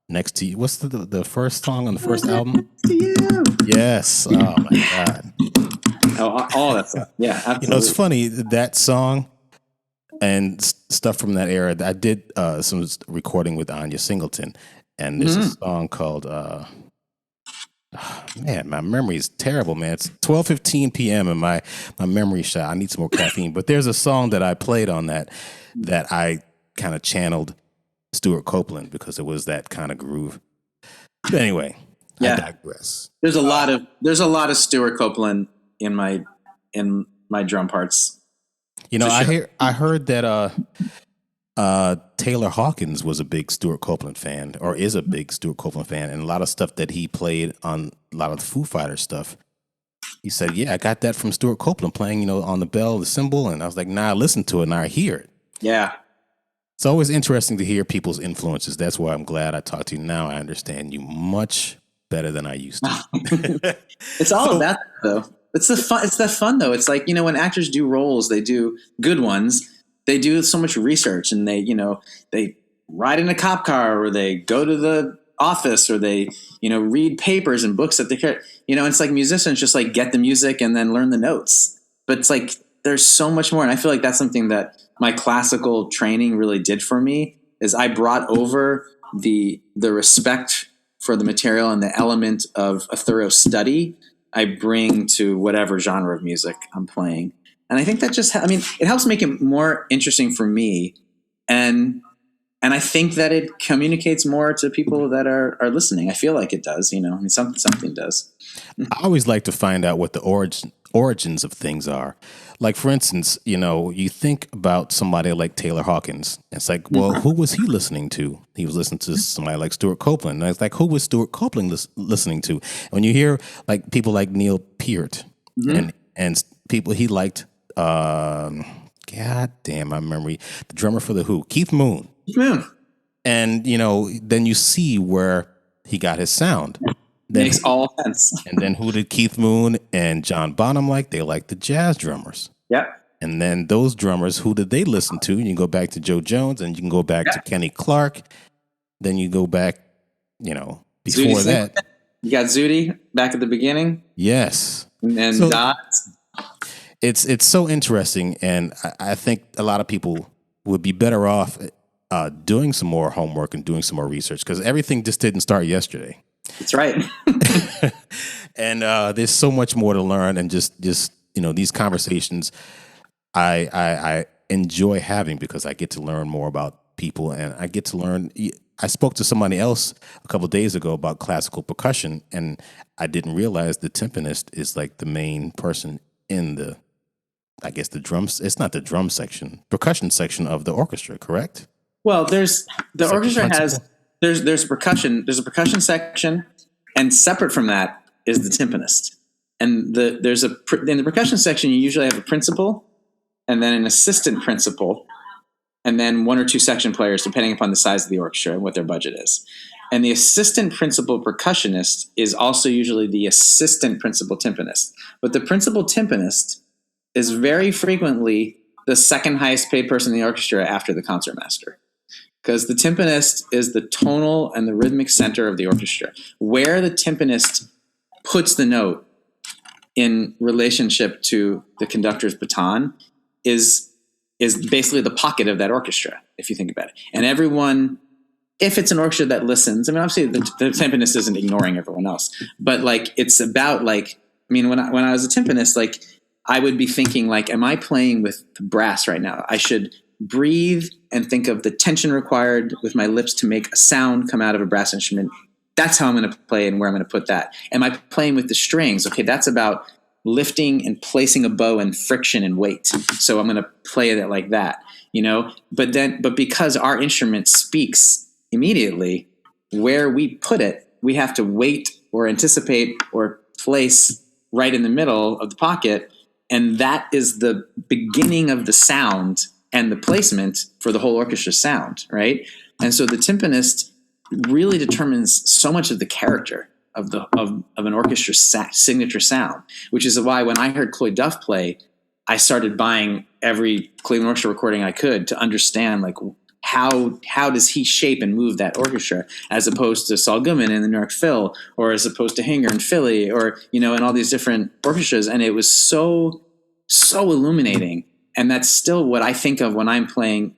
Next to You. What's the first song on the first album? To You. Yes. Oh my God. All that stuff. Yeah, absolutely. It's funny, that song and stuff from that era. I did some recording with Anya Singleton, and there's a song called man, my memory is terrible, man. It's 12:15 p.m. and my memory shot. I need some more caffeine. But there's a song that I played on that I kind of channeled Stuart Copeland because it was that kind of groove. But anyway, I digress. There's a lot of Stuart Copeland in my drum parts. I heard that Taylor Hawkins was a big Stuart Copeland fan, or is a big Stuart Copeland fan, and a lot of stuff that he played on a lot of the Foo Fighters stuff. He said, "Yeah, I got that from Stuart Copeland playing, on the bell, the cymbal," and I was like, "Nah, I listen to it and I hear it." Yeah. It's always interesting to hear people's influences. That's why I'm glad I talked to you. Now I understand you much better than I used to. It's all about that, though. It's the fun. It's the fun, though. It's like, when actors do roles, they do good ones. They do so much research, and they ride in a cop car, or they go to the office, or they, read papers and books that they care. It's like musicians just like get the music and then learn the notes. But it's like there's so much more, and I feel like that's something that my classical training really did for me. Is I brought over the respect for the material and the element of a thorough study I bring to whatever genre of music I'm playing. And I think that just, it helps make it more interesting for me. And I think that it communicates more to people that are listening. I feel like it does, something does. I always like to find out what the origins of things are. Like, for instance, you think about somebody like Taylor Hawkins. It's like, well, who was he listening to? He was listening to somebody like Stuart Copeland. And it's like, who was Stuart Copeland listening to? When you hear like people like Neil Peart and people he liked, God damn my memory, the drummer for The Who, Keith Moon. And, then you see where he got his sound. Makes all sense. And then who did Keith Moon and John Bonham like? They liked the jazz drummers. Yep. And then those drummers, who did they listen to? You can go back to Joe Jones, and you can go back to Kenny Clark. Then you go back, before Zooty that. You got Zooty back at the beginning. Yes. And so Dot. It's so interesting, and I think a lot of people would be better off doing some more homework and doing some more research, because everything just didn't start yesterday. That's right. And there's so much more to learn, and just these conversations I enjoy having because I get to learn more about people, and I get to learn. I spoke to somebody else a couple of days ago about classical percussion, and I didn't realize the timpanist is like the main person in the drums. It's not the drum section, percussion section of the orchestra, correct? Well, there's the Second orchestra has principal? there's percussion. There's a percussion section, and separate from that is the timpanist. And in the percussion section, you usually have a principal, and then an assistant principal, and then one or two section players, depending upon the size of the orchestra and what their budget is. And the assistant principal percussionist is also usually the assistant principal timpanist. But the principal timpanist is very frequently the second highest paid person in the orchestra after the concertmaster. Because the timpanist is the tonal and the rhythmic center of the orchestra. Where the timpanist puts the note in relationship to the conductor's baton is basically the pocket of that orchestra, if you think about it. And everyone, if it's an orchestra that listens, I mean, obviously the timpanist isn't ignoring everyone else, but like, it's about like, I mean, when I was a timpanist, like I would be thinking like, am I playing with the brass right now? I should breathe and think of the tension required with my lips to make a sound come out of a brass instrument. That's how I'm going to play and where I'm going to put that. Am I playing with the strings? Okay, that's about lifting and placing a bow and friction and weight. So I'm going to play it like that, you know? But because our instrument speaks immediately, where we put it, we have to wait or anticipate or place right in the middle of the pocket. And that is the beginning of the sound and the placement for the whole orchestra sound, right? And so the timpanist really determines so much of the character of an orchestra's signature sound, which is why when I heard Cloyd Duff play, I started buying every Cleveland Orchestra recording I could to understand like how does he shape and move that orchestra, as opposed to Saul Goodman in the New York Phil, or as opposed to Hinger in Philly, or in all these different orchestras. And it was so illuminating. And that's still what I think of when I'm playing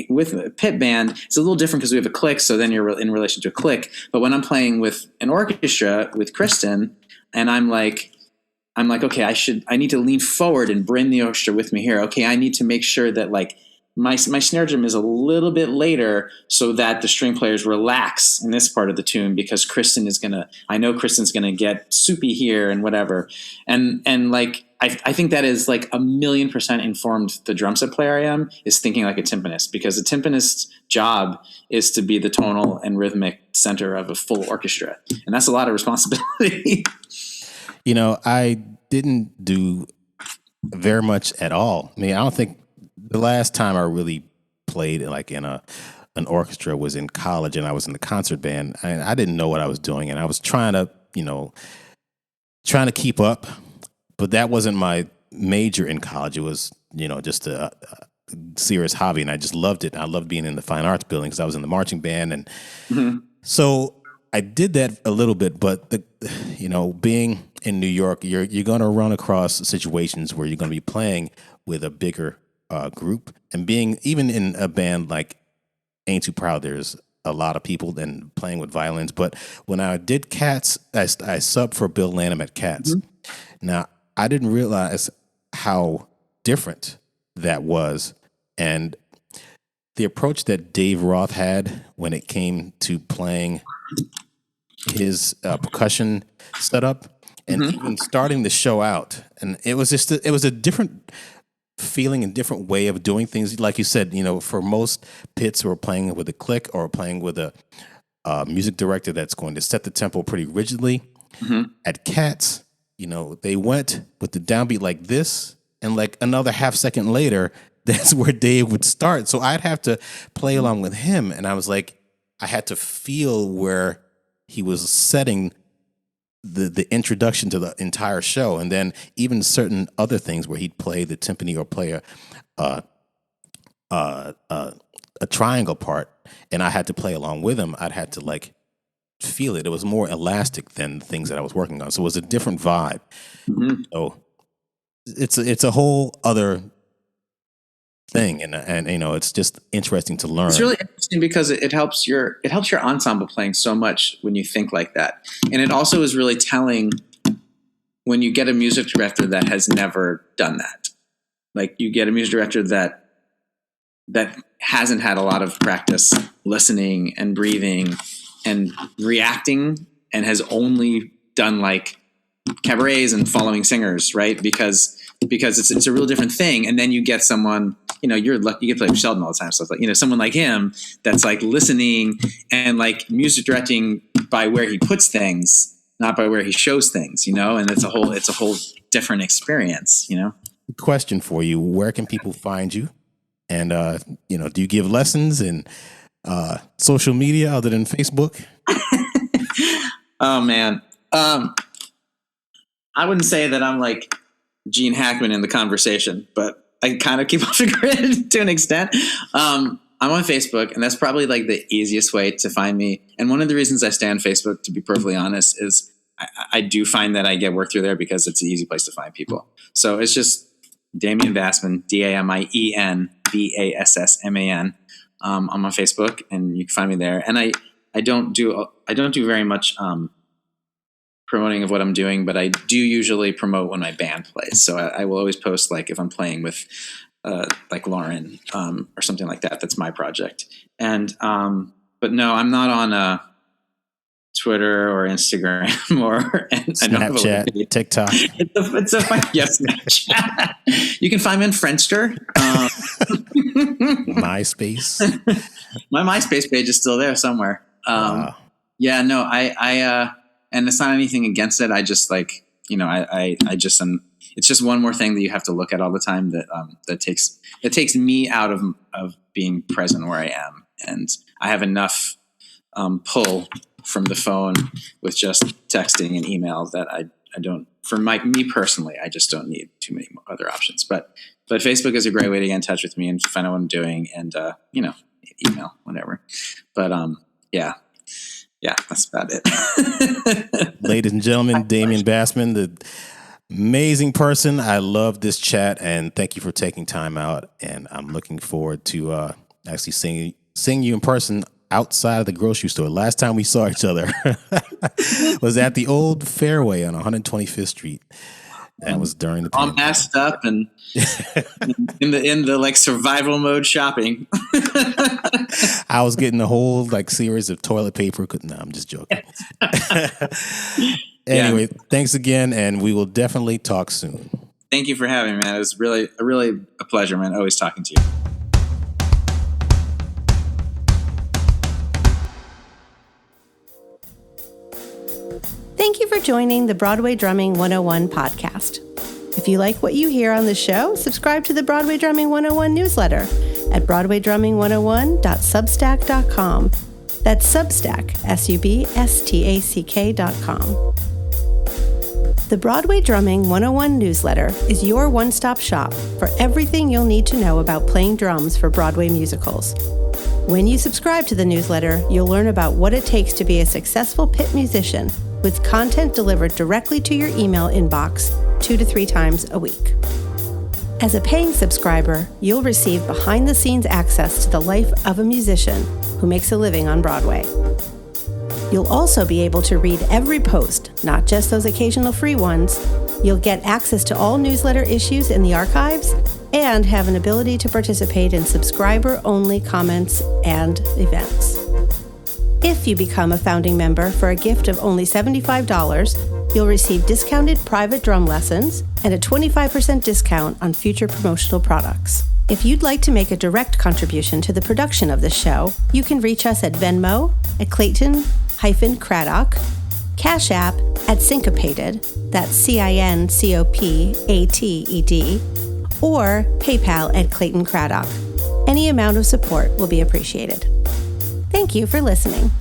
with a pit band. It's a little different because we have a click, so then you're in relation to a click. But when I'm playing with an orchestra with Kristen, and I'm like, okay, I need to lean forward and bring the orchestra with me here. Okay, I need to make sure that like my snare drum is a little bit later so that the string players relax in this part of the tune, because I know Kristen's gonna get soupy here and whatever. And like, I think that is like 1,000,000% informed the drum set player I am, is thinking like a timpanist, because a timpanist's job is to be the tonal and rhythmic center of a full orchestra. And that's a lot of responsibility. I didn't do very much at all. I mean, I don't think the last time I really played like in an orchestra was in college, and I was in the concert band, and I didn't know what I was doing, and I was trying to keep up. But that wasn't my major in college. It was, just a serious hobby, and I just loved it. I loved being in the fine arts building because I was in the marching band, and so I did that a little bit. But being in New York, you're going to run across situations where you're going to be playing with a bigger group, and being even in a band like Ain't Too Proud, there's a lot of people and playing with violins. But when I did Cats, I subbed for Bill Lanham at Cats. Now, I didn't realize how different that was. And the approach that Dave Roth had when it came to playing his percussion setup and even starting the show out. And it was it was a different feeling and different way of doing things. Like you said, for most pits who are playing with a click or playing with a music director that's going to set the tempo pretty rigidly. At Cats, they went with the downbeat like this, and like another half second later, that's where Dave would start. So I'd have to play along with him, and I was like, I had to feel where he was setting the introduction to the entire show, and then even certain other things where he'd play the timpani or play a triangle part, and I had to play along with him. I'd had to like feel it. It was more elastic than the things that I was working on. So it was a different vibe. So it's a whole other thing. And it's just interesting to learn. It's really interesting because it helps your ensemble playing so much when you think like that. And it also is really telling when you get a music director that has never done that. Like you get a music director that hasn't had a lot of practice listening and breathing and reacting, and has only done like cabarets and following singers, right? Because it's a real different thing. And then you get someone you're lucky you get to play with Sheldon all the time. So it's like, someone like him that's like listening and like music directing by where he puts things, not by where he shows things, and it's a whole different experience, Question for you. Where can people find you? And, do you give lessons in social media other than Facebook? Oh, man. I wouldn't say that I'm like Gene Hackman in the conversation, but I kind of keep off the grid to an extent. I'm on Facebook, and that's probably like the easiest way to find me. And one of the reasons I stay on Facebook, to be perfectly honest, is I do find that I get work through there because it's an easy place to find people. So it's just Damien Bassman, Damien Bassman. I'm on Facebook, and you can find me there. And I don't do very much promoting of what I'm doing, but I do usually promote when my band plays. So I will always post like if I'm playing with like Lauren or something like that. That's my project. And but no, I'm not on Twitter or Instagram or Snapchat, TikTok. It's a yes, Snapchat. You can find me on Friendster. MySpace. My MySpace page is still there somewhere. Wow. Yeah, no, I and it's not anything against it. I just like, I just am. It's just one more thing that you have to look at all the time that takes me out of being present where I am, and I have enough pull from the phone with just texting and email that I don't. For me personally, I just don't need too many other options. But Facebook is a great way to get in touch with me and find out what I'm doing, and email, whatever. But yeah, that's about it. Ladies and gentlemen, Damien Bassman, the amazing person. I love this chat, and thank you for taking time out. And I'm looking forward to actually seeing you in person outside of the grocery store. Last time we saw each other was at the old Fairway on 125th Street. That was during the all pandemic. masked up and in the like survival mode shopping. I was getting a whole like series of toilet paper. No, I'm just joking. Anyway, Thanks again, and we will definitely talk soon. Thank you for having me, man. It was really a pleasure, man. Always talking to you. Thank you for joining the Broadway Drumming 101 podcast. If you like what you hear on the show, subscribe to the Broadway Drumming 101 newsletter at broadwaydrumming101.substack.com. That's Substack, substack.com. The Broadway Drumming 101 newsletter is your one-stop shop for everything you'll need to know about playing drums for Broadway musicals. When you subscribe to the newsletter, you'll learn about what it takes to be a successful pit musician with content delivered directly to your email inbox 2 to 3 times a week. As a paying subscriber, you'll receive behind-the-scenes access to the life of a musician who makes a living on Broadway. You'll also be able to read every post, not just those occasional free ones. You'll get access to all newsletter issues in the archives and have an ability to participate in subscriber-only comments and events. If you become a founding member for a gift of only $75, you'll receive discounted private drum lessons and a 25% discount on future promotional products. If you'd like to make a direct contribution to the production of this show, you can reach us at Venmo at Clayton-Craddock, Cash App at Syncopated, that's CINCOPATED, or PayPal at Clayton Craddock. Any amount of support will be appreciated. Thank you for listening.